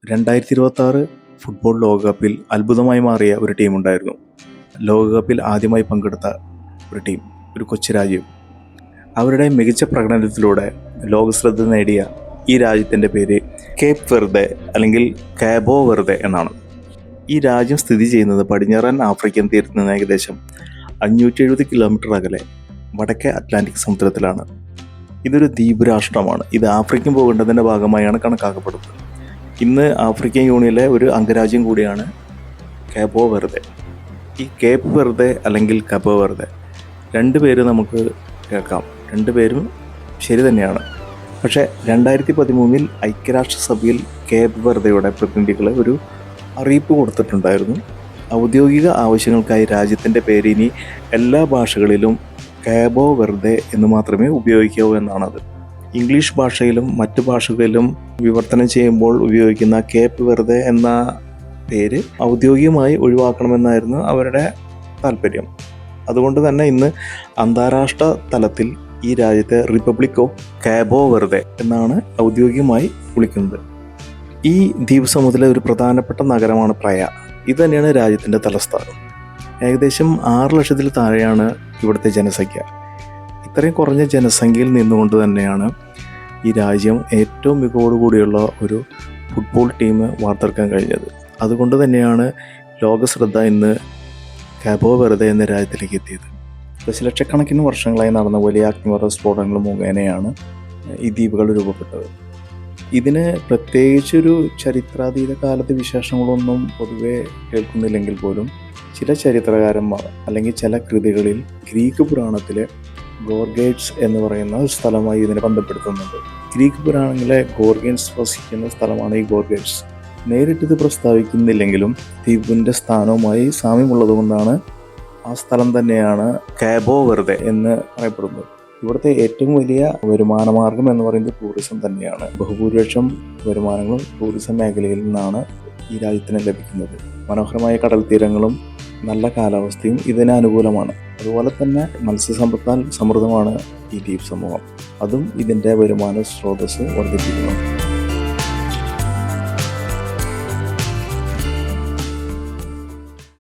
2026 football ലോകകപ്പിൽ അത്ഭുതമായി മാറിയ ഒരു ടീമുണ്ടായിരുന്നു. ലോകകപ്പിൽ ആദ്യമായി പങ്കെടുത്ത ഒരു ടീം, ഒരു കൊച്ചു രാജ്യം. അവരുടെ മികച്ച പ്രകടനത്തിലൂടെ ലോകശ്രദ്ധ നേടിയ ഈ രാജ്യത്തിൻ്റെ പേര് കേപ്പ് വെർദെ അല്ലെങ്കിൽ കാബോ വെർദെ എന്നാണ്. ഈ രാജ്യം സ്ഥിതി ചെയ്യുന്നത് പടിഞ്ഞാറൻ ആഫ്രിക്കൻ തീരത്ത് നിന്ന് ഏകദേശം 570 കിലോമീറ്റർ അകലെ വടക്കേ അറ്റ്ലാന്റിക് സമുദ്രത്തിലാണ്. ഇതൊരു ദ്വീപ് രാഷ്ട്രമാണ്. ഇത് ആഫ്രിക്കൻ ഭൂഖണ്ഡത്തിൻ്റെ ഭാഗമായാണ് കണക്കാക്കപ്പെടുന്നത്. ഇന്ന് ആഫ്രിക്കൻ യൂണിയനിലെ ഒരു അംഗരാജ്യം കൂടിയാണ് കാബോ വെർദെ. ഈ കേപ്പ് വെർദെ അല്ലെങ്കിൽ കാബോ വെർദെ രണ്ട് പേര് നമുക്ക് കേൾക്കാം, രണ്ടുപേരും ശരി തന്നെയാണ്. പക്ഷേ 2013 ഐക്യരാഷ്ട്രസഭയിൽ കേപ്പ് വെർദെയുടെ പ്രതിനിധികൾ ഒരു അറിയിപ്പ് കൊടുത്തിട്ടുണ്ടായിരുന്നു. ഔദ്യോഗിക ആവശ്യങ്ങൾക്കായി രാജ്യത്തിൻ്റെ പേര് ഇനി എല്ലാ ഭാഷകളിലും കാബോ വെർദെ എന്ന് മാത്രമേ ഉപയോഗിക്കാവൂ എന്നാണത്. ഇംഗ്ലീഷ് ഭാഷയിലും മറ്റു ഭാഷകളിലും വിവർത്തനം ചെയ്യുമ്പോൾ ഉപയോഗിക്കുന്ന കേപ്പ് വെർദെ എന്ന പേര് ഔദ്യോഗികമായി ഒഴിവാക്കണമെന്നായിരുന്നു അവരുടെ താല്പര്യം. അതുകൊണ്ട് തന്നെ ഇന്ന് അന്താരാഷ്ട്ര തലത്തിൽ ഈ രാജ്യത്തെ റിപ്പബ്ലിക് ഓഫ് കാബോ വെർദെ എന്നാണ് ഔദ്യോഗികമായി വിളിക്കുന്നത്. ഈ ദ്വീപ് സമൂഹത്തിലെ ഒരു പ്രധാനപ്പെട്ട നഗരമാണ് പ്രയ. ഇത് തന്നെയാണ് രാജ്യത്തിൻ്റെ തലസ്ഥാനം. ഏകദേശം 6 ലക്ഷത്തിൽ താഴെയാണ് ഇവിടുത്തെ ജനസംഖ്യ. ഇത്രയും കുറഞ്ഞ ജനസംഖ്യയിൽ നിന്നുകൊണ്ട് തന്നെയാണ് ഈ രാജ്യം ഏറ്റവും മികവോടുകൂടിയുള്ള ഒരു ഫുട്ബോൾ ടീം വാർത്തെടുക്കാൻ കഴിഞ്ഞത്. അതുകൊണ്ട് തന്നെയാണ് ലോകശ്രദ്ധ ഇന്ന് കാബോ വെർദെ എന്ന രാജ്യത്തിലേക്ക് എത്തിയത്. ദശലക്ഷക്കണക്കിന് വർഷങ്ങളായി നടന്ന വലിയ അഗ്നിപർവ്വത സ്ഫോടനങ്ങൾ മുഖേനയാണ് ഈ ദ്വീപുകൾ രൂപപ്പെട്ടത്. ഇതിന് പ്രത്യേകിച്ചൊരു ചരിത്രാതീത കാലത്തെ വിശേഷങ്ങളൊന്നും പൊതുവെ കേൾക്കുന്നില്ലെങ്കിൽ പോലും ചില ചരിത്രകാരന്മാർ അല്ലെങ്കിൽ ചില കൃതികളിൽ ഗ്രീക്ക് പുരാണത്തിലെ ഗോർഗേറ്റ്സ് എന്ന് പറയുന്ന ഒരു സ്ഥലമായി ഇതിനെ ബന്ധപ്പെടുത്തുന്നുണ്ട്. ഗ്രീക്ക് പുരാണങ്ങളിലെ ഗോർഗൻസ് വസിക്കുന്ന സ്ഥലമാണ് ഈ ഗോർഗേറ്റ്സ്. നേരിട്ടിത് പ്രസ്താവിക്കുന്നില്ലെങ്കിലും ദ്വീപിൻ്റെ സ്ഥാനവുമായി സാമ്യമുള്ളതുകൊണ്ടാണ് ആ സ്ഥലം തന്നെയാണ് കാബോ വെർദെ എന്ന് പറയപ്പെടുന്നത്. ഇവിടുത്തെ ഏറ്റവും വലിയ വരുമാന മാർഗം എന്ന് പറയുന്നത് ടൂറിസം തന്നെയാണ്. ബഹുഭൂരിപക്ഷം വരുമാനങ്ങളും ടൂറിസം മേഖലയിൽ നിന്നാണ് ഈ രാജ്യത്തിന് ലഭിക്കുന്നത്. മനോഹരമായ കടൽ തീരങ്ങളും നല്ല കാലാവസ്ഥയും ഇതിന് അനുകൂലമാണ്. അതുപോലെ തന്നെ മത്സ്യസമ്പത്താൽ സമൃദ്ധമാണ് ഈ ദ്വീപ് സമൂഹം. അതും ഇതിൻ്റെ വരുമാന സ്രോതസ്സ് വർദ്ധിപ്പിക്കുന്നു.